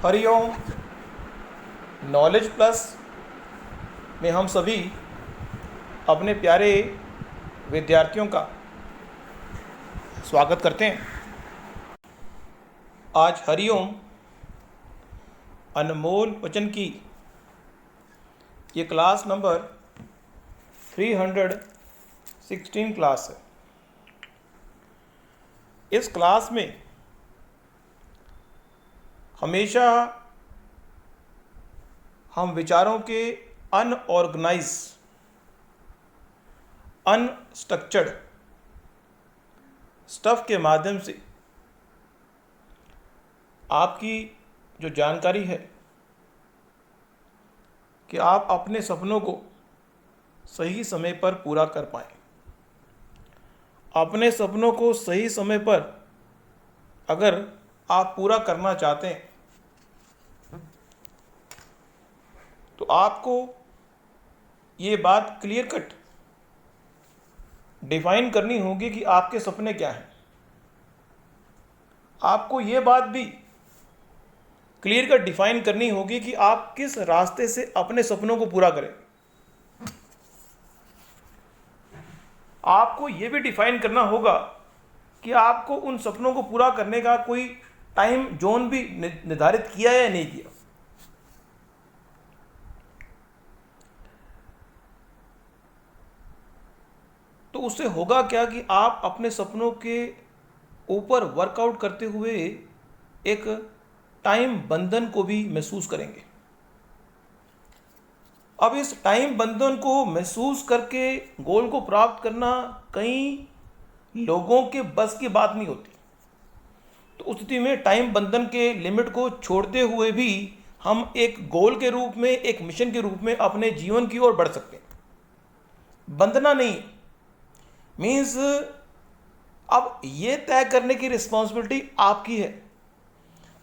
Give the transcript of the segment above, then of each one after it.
Hariom. Knowledge plus में हम सभी अपने प्यारे विद्यार्थियों का स्वागत करते हैं। आज हरिओम अनमोल वचन की ये क्लास नंबर 316 क्लास है। इस क्लास में हमेशा हम विचारों के अनऑर्गेनाइज, अनस्ट्रक्चर्ड स्टफ के माध्यम से आपकी जो जानकारी है कि आप अपने सपनों को सही समय पर पूरा कर पाएँ। अपने सपनों को सही समय पर अगर आप पूरा करना चाहते हैं तो आपको ये बात क्लियर कट डिफाइन करनी होगी कि आपके सपने क्या हैं। आपको ये बात भी क्लियर कट डिफाइन करनी होगी कि आप किस रास्ते से अपने सपनों को पूरा करें। आपको ये भी डिफाइन करना होगा कि आपको उन सपनों को पूरा करने का कोई टाइम जोन भी निर्धारित किया या नहीं किया। तो उससे होगा क्या कि आप अपने सपनों के ऊपर वर्कआउट करते हुए एक टाइम बंधन को भी महसूस करेंगे। अब इस टाइम बंधन को महसूस करके गोल को प्राप्त करना कई लोगों के बस की बात नहीं होती। तो उस स्थिति में टाइम बंधन के लिमिट को छोड़ते हुए भी हम एक गोल के रूप में, एक मिशन के रूप में अपने जीवन की ओर बढ़ सकते हैं। बंधना नहीं मीन्स अब ये तय करने की रिस्पॉन्सिबिलिटी आपकी है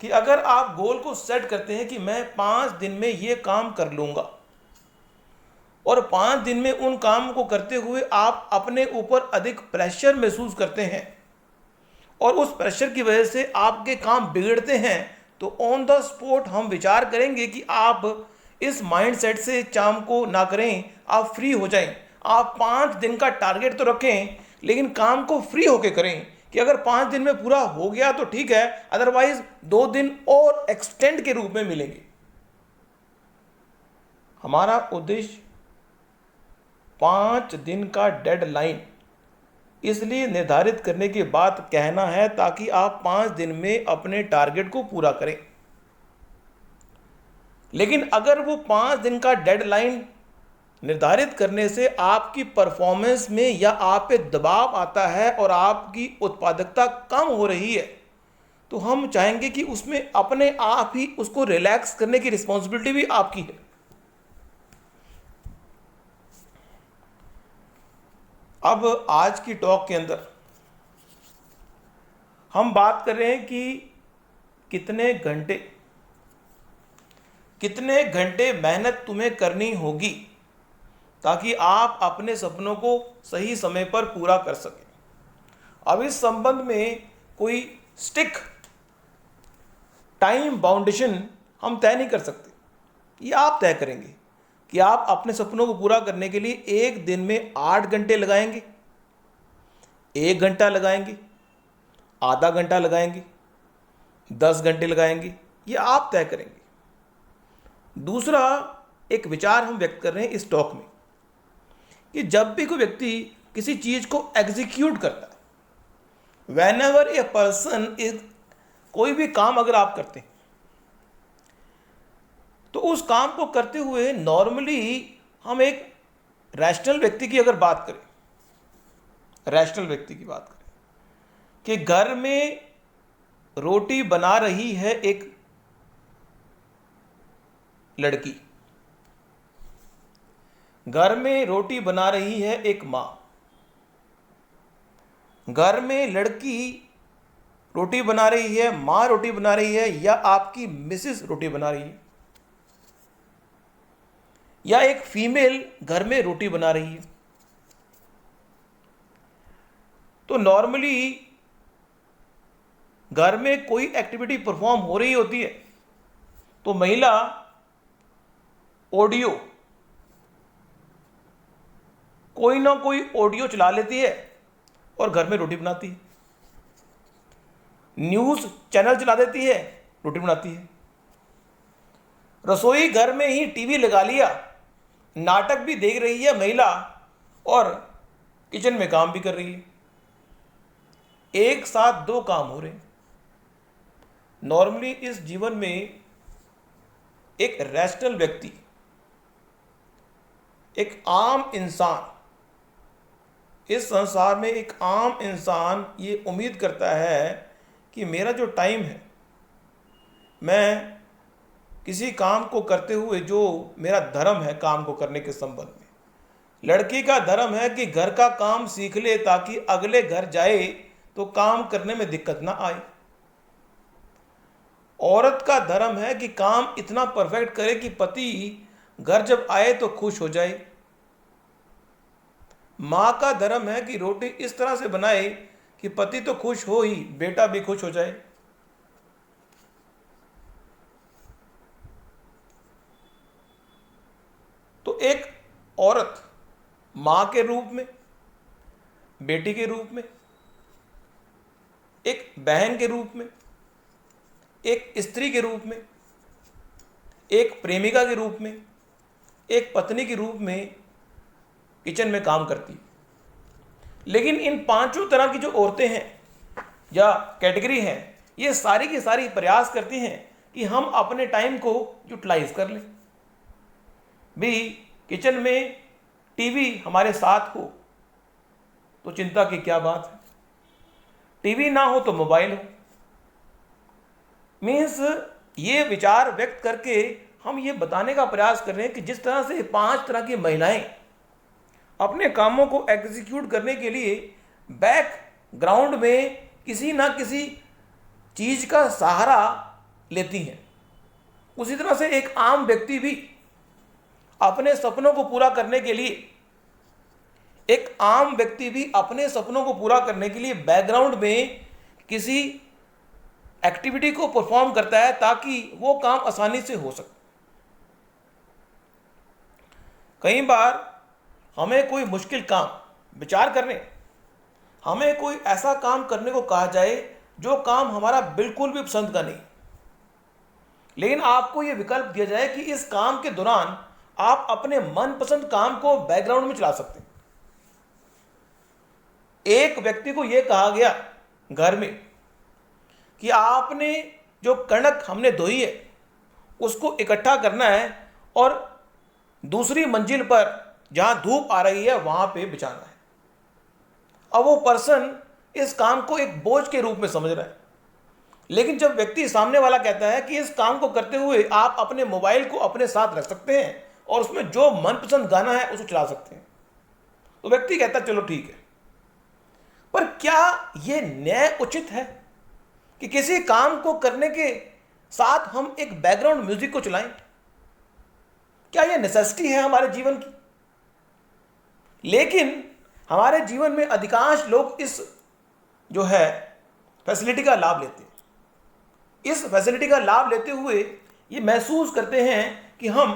कि अगर आप गोल को सेट करते हैं कि मैं 5 दिन में ये काम कर लूँगा और 5 दिन में उन काम को करते हुए आप अपने ऊपर अधिक प्रेशर महसूस करते हैं और उस प्रेशर की वजह से आपके काम बिगड़ते हैं, तो ऑन द स्पॉट हम विचार करेंगे कि आप इस माइंडसेट से काम को ना करें, आप फ्री हो जाएं। आप 5 दिन का टारगेट तो रखें लेकिन काम को फ्री होके करें कि अगर 5 दिन में पूरा हो गया तो ठीक है, अदरवाइज 2 दिन और एक्सटेंड के रूप में मिलेंगे। हमारा उद्देश्य 5 दिन का डेडलाइन इसलिए निर्धारित करने की बात कहना है ताकि आप 5 दिन में अपने टारगेट को पूरा करें। लेकिन अगर वो 5 दिन का डेडलाइन निर्धारित करने से आपकी परफॉर्मेंस में या आप पे दबाव आता है और आपकी उत्पादकता कम हो रही है, तो हम चाहेंगे कि उसमें अपने आप ही उसको रिलैक्स करने की रिस्पॉन्सिबिलिटी भी आपकी है। अब आज की टॉक के अंदर हम बात कर रहे हैं कि कितने घंटे मेहनत तुम्हें करनी होगी ताकि आप अपने सपनों को सही समय पर पूरा कर सकें। अब इस संबंध में कोई स्टिक टाइम बाउंडेशन हम तय नहीं कर सकते, ये आप तय करेंगे कि आप अपने सपनों को पूरा करने के लिए एक दिन में 8 घंटे लगाएंगे, 1 घंटा लगाएंगे, आधा घंटा लगाएंगे, 10 घंटे लगाएंगे, ये आप तय करेंगे। दूसरा एक विचार हम व्यक्त कर रहे हैं इस टॉक में कि जब भी कोई व्यक्ति किसी चीज को एग्जीक्यूट करता है, when ever a person is, कोई भी काम अगर आप करते हैं तो उस काम को करते हुए नॉर्मली हम एक रैशनल व्यक्ति की अगर बात करें, रैशनल व्यक्ति की बात करें कि घर में रोटी बना रही है एक लड़की, घर में रोटी बना रही है एक मां, घर में लड़की रोटी बना रही है, मां रोटी बना रही है, या आपकी मिसेस रोटी बना रही है, या एक फीमेल घर में रोटी बना रही है, तो नॉर्मली घर में कोई एक्टिविटी परफॉर्म हो रही होती है तो महिला ऑडियो, कोई ना कोई ऑडियो चला लेती है और घर में रोटी बनाती है, न्यूज़ चैनल चला देती है, रोटी बनाती है, रसोई घर में ही टीवी लगा लिया, नाटक भी देख रही है महिला और किचन में काम भी कर रही है। एक साथ दो काम हो रहे हैं। नॉर्मली इस जीवन में एक रैशनल व्यक्ति, एक आम इंसान, इस संसार में एक आम इंसान ये उम्मीद करता है कि मेरा जो टाइम है, मैं किसी काम को करते हुए, जो मेरा धर्म है काम को करने के संबंध में, लड़की का धर्म है कि घर का काम सीख ले ताकि अगले घर जाए तो काम करने में दिक्कत ना आए। औरत का धर्म है कि काम इतना परफेक्ट करे कि पति घर जब आए तो खुश हो जाए। माँ का धर्म है कि रोटी इस तरह से बनाए कि पति तो खुश हो ही, बेटा भी खुश हो जाए। तो एक औरत माँ के रूप में, बेटी के रूप में, एक बहन के रूप में, एक स्त्री के रूप में, एक प्रेमिका के रूप में, एक पत्नी के रूप में किचन में काम करती। लेकिन इन पांचों तरह की जो औरतें हैं या कैटेगरी हैं, ये सारी की सारी प्रयास करती हैं कि हम अपने टाइम को यूटिलाइज कर लें। भी किचन में टीवी हमारे साथ हो तो चिंता की क्या बात है, टीवी ना हो तो मोबाइल हो। मीन्स ये विचार व्यक्त करके हम ये बताने का प्रयास कर रहे हैं कि जिस तरह से पांच तरह की महिलाएं अपने कामों को एग्जीक्यूट करने के लिए बैकग्राउंड में किसी ना किसी चीज का सहारा लेती हैं, उसी तरह से एक आम व्यक्ति भी अपने सपनों को पूरा करने के लिए, एक आम व्यक्ति भी अपने सपनों को पूरा करने के लिए बैकग्राउंड में किसी एक्टिविटी को परफॉर्म करता है ताकि वो काम आसानी से हो सके। कई बार हमें कोई मुश्किल काम विचार करने, हमें कोई ऐसा काम करने को कहा जाए जो काम हमारा बिल्कुल भी पसंद का नहीं, लेकिन आपको यह विकल्प दिया जाए कि इस काम के दौरान आप अपने मनपसंद काम को बैकग्राउंड में चला सकते हैं। एक व्यक्ति को यह कहा गया घर में कि आपने जो कणक हमने धोई है उसको इकट्ठा करना है और दूसरी मंजिल पर जहां धूप आ रही है वहां पे बिछाना है। अब वो पर्सन इस काम को एक बोझ के रूप में समझ रहा है, लेकिन जब व्यक्ति सामने वाला कहता है कि इस काम को करते हुए आप अपने मोबाइल को अपने साथ रख सकते हैं और उसमें जो मनपसंद गाना है उसको चला सकते हैं, तो व्यक्ति कहता है चलो ठीक है। पर क्या यह न्याय उचित है कि किसी काम को करने के साथ हम एक बैकग्राउंड म्यूजिक को चलाएं? क्या यह नेसेसिटी है हमारे जीवन की? लेकिन हमारे जीवन में अधिकांश लोग इस जो है फैसिलिटी का लाभ लेते हैं। इस फैसिलिटी का लाभ लेते हुए ये महसूस करते हैं कि हम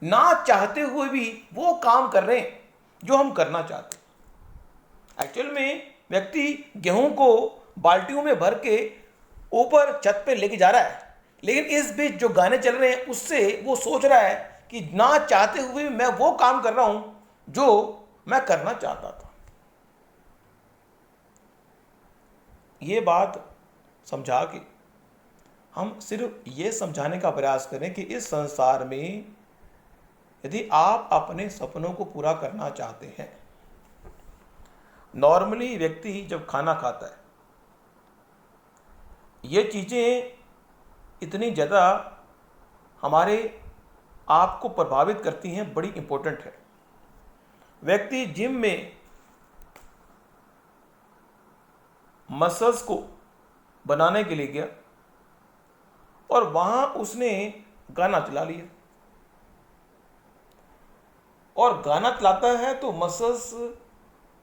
ना चाहते हुए भी वो काम कर रहे हैं जो हम करना चाहते हैं। एक्चुअल में व्यक्ति गेहूं को बाल्टियों में भर के ऊपर छत पे लेके जा रहा है, लेकिन इस बीच जो गाने चल रहे हैं उससे वो सोच रहा है कि ना चाहते हुए मैं वो काम कर रहा हूं जो मैं करना चाहता था। ये बात समझा के हम सिर्फ ये समझाने का प्रयास करें कि इस संसार में यदि आप अपने सपनों को पूरा करना चाहते हैं, नॉर्मली व्यक्ति जब खाना खाता है ये चीज़ें इतनी ज़्यादा हमारे आप को प्रभावित करती हैं, बड़ी इंपॉर्टेंट है। व्यक्ति जिम में मसल्स को बनाने के लिए गया और वहां उसने गाना चला लिया, और गाना चलाता है तो मसल्स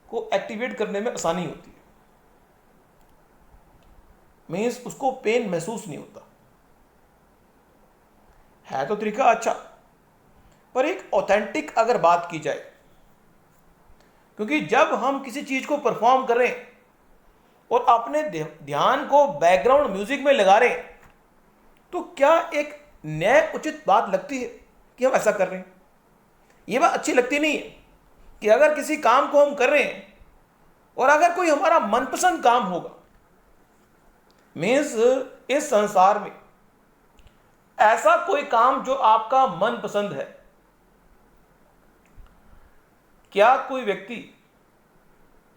को एक्टिवेट करने में आसानी होती है, मीन्स उसको पेन महसूस नहीं होता। है तो तरीका अच्छा, पर एक ऑथेंटिक अगर बात की जाए, क्योंकि जब हम किसी चीज़ को परफॉर्म करें और अपने ध्यान को बैकग्राउंड म्यूजिक में लगा रहे हैं, तो क्या एक न्याय उचित बात लगती है कि हम ऐसा कर रहे हैं? ये बात अच्छी लगती नहीं है कि अगर किसी काम को हम कर रहे हैं और अगर कोई हमारा मनपसंद काम होगा, मीन्स इस संसार में ऐसा कोई काम जो आपका मनपसंद है, क्या कोई व्यक्ति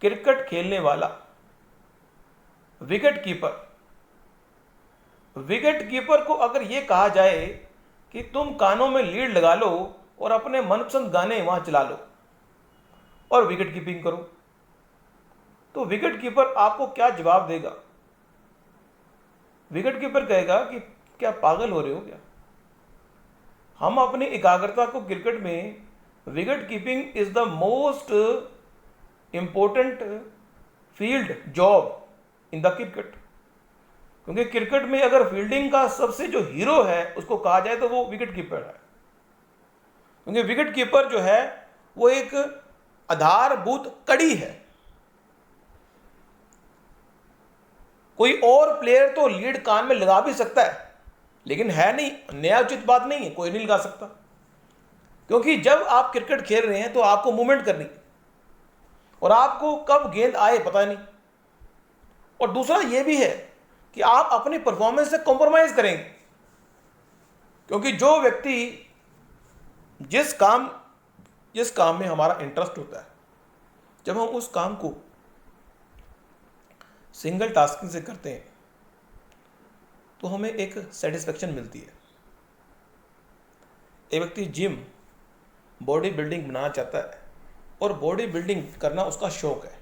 क्रिकेट खेलने वाला विकेट कीपर को अगर यह कहा जाए कि तुम कानों में लीड लगा लो और अपने मनपसंद गाने वहां चला लो और विकेट कीपिंग करो, तो विकेट कीपर आपको क्या जवाब देगा? विकेट कीपर कहेगा कि क्या पागल हो रहे हो क्या? हम अपनी एकाग्रता को क्रिकेट में, wicket keeping is the most important field job in the cricket, क्योंकि क्रिकेट में अगर फील्डिंग का सबसे जो हीरो है उसको कहा जाए तो वो विकेट कीपर है, क्योंकि विकेट कीपर जो है वो एक आधारभूत कड़ी है। कोई और प्लेयर तो लीड कान में लगा भी सकता है, लेकिन है नहीं, न्यायोचित बात नहीं है, कोई नहीं लगा सकता, क्योंकि जब आप क्रिकेट खेल रहे हैं तो आपको मूवमेंट करनी है और आपको कब गेंद आए पता नहीं। और दूसरा ये भी है कि आप अपनी परफॉर्मेंस से कॉम्प्रोमाइज करेंगे, क्योंकि जो व्यक्ति जिस काम में हमारा इंटरेस्ट होता है, जब हम उस काम को सिंगल टास्किंग से करते हैं तो हमें एक सेटिस्फेक्शन मिलती है। एक व्यक्ति जिम बॉडी बिल्डिंग बनाना चाहता है और बॉडी बिल्डिंग करना उसका शौक है,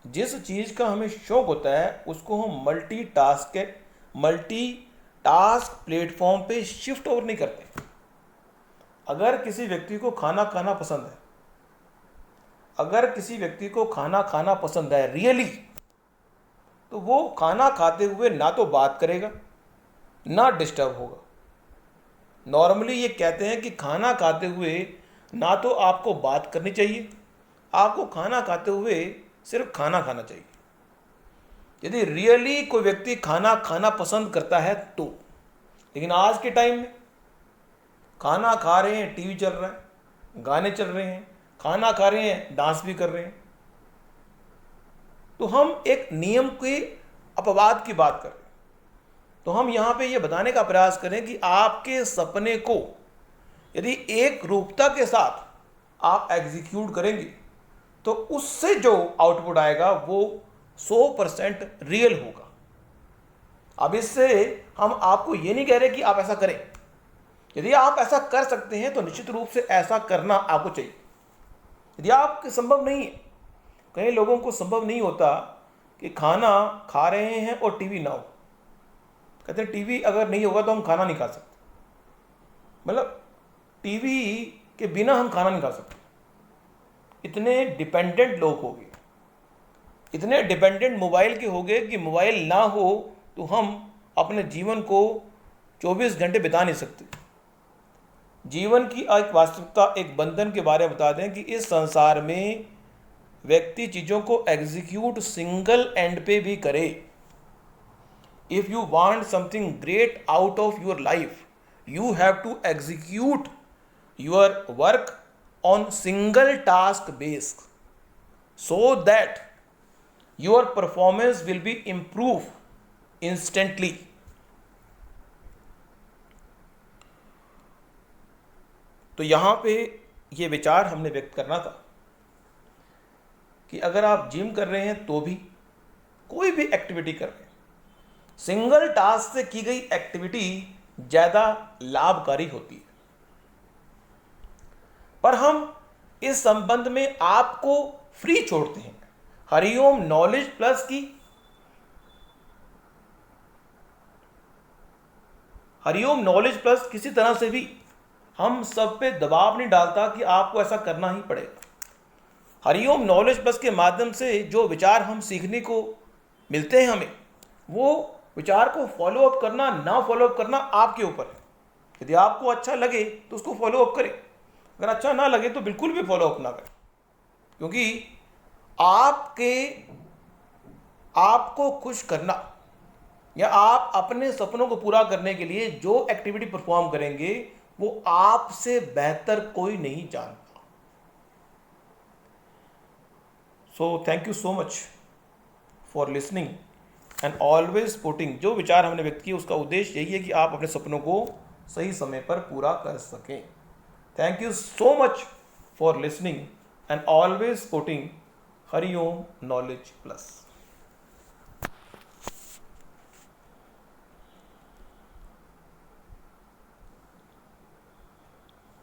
जिस चीज़ का हमें शौक होता है उसको हम मल्टी टास्क प्लेटफॉर्म पे शिफ्ट ओवर नहीं करते। अगर किसी व्यक्ति को खाना खाना पसंद है रियली, तो वो खाना खाते हुए ना तो बात करेगा ना डिस्टर्ब होगा। नॉर्मली ये कहते हैं कि खाना खाते हुए ना तो आपको बात करनी चाहिए, आपको खाना खाते हुए सिर्फ खाना खाना चाहिए। यदि रियली कोई व्यक्ति खाना खाना पसंद करता है तो, लेकिन आज के टाइम में खाना खा रहे हैं, टीवी चल रहा है, गाने चल रहे हैं, खाना खा रहे हैं, डांस भी कर रहे हैं, तो हम एक नियम के अपवाद की बात कर रहे हैं। तो हम यहाँ पे ये बताने का प्रयास करें कि आपके सपने को यदि एक रूपता के साथ आप एग्जीक्यूट करेंगे तो उससे जो आउटपुट आएगा वो 100% रियल होगा। अब इससे हम आपको ये नहीं कह रहे कि आप ऐसा करें, यदि आप ऐसा कर सकते हैं तो निश्चित रूप से ऐसा करना आपको चाहिए। यदि आपके संभव नहीं है, कई लोगों को संभव नहीं होता कि खाना खा रहे हैं और टीवी ना हो, कहते हैं टीवी अगर नहीं होगा तो हम खाना नहीं खा सकते, मतलब टीवी के बिना हम खाना नहीं खा सकते। इतने डिपेंडेंट लोग हो गए, इतने डिपेंडेंट मोबाइल के हो गए कि मोबाइल ना हो तो हम अपने जीवन को 24 घंटे बिता नहीं सकते। जीवन की एक वास्तविकता, एक बंधन के बारे में बता दें कि इस संसार में व्यक्ति चीज़ों को एग्जीक्यूट सिंगल एंड पे भी करे। If you want something great out of your life, you have to execute your work on single task base, so that your performance will be improved instantly. तो यहाँ पे ये विचार हमने व्यक्त करना था कि अगर आप जिम कर रहे हैं तो भी, कोई भी एक्टिविटी कर रहे हैं, सिंगल टास्क से की गई एक्टिविटी ज़्यादा लाभकारी होती है। पर हम इस संबंध में आपको फ्री छोड़ते हैं। हरिओम नॉलेज प्लस की, हरिओम नॉलेज प्लस किसी तरह से भी हम सब पे दबाव नहीं डालता कि आपको ऐसा करना ही पड़ेगा। हरिओम नॉलेज प्लस के माध्यम से जो विचार हम सीखने को मिलते हैं हमें, वो विचार को फॉलो अप करना ना फॉलो अप करना आपके ऊपर है। यदि आपको अच्छा लगे तो उसको फॉलो अप करें, अगर अच्छा ना लगे तो बिल्कुल भी फॉलो अप ना करें, क्योंकि आपको खुश करना या आप अपने सपनों को पूरा करने के लिए जो एक्टिविटी परफॉर्म करेंगे वो आपसे बेहतर कोई नहीं जानता। So thank you so much for listening and always putting. जो विचार हमने व्यक्त किए उसका उद्देश्य यही है कि आप अपने सपनों को सही समय पर पूरा कर सकें। Thank you so much for listening and always putting Hariom knowledge plus.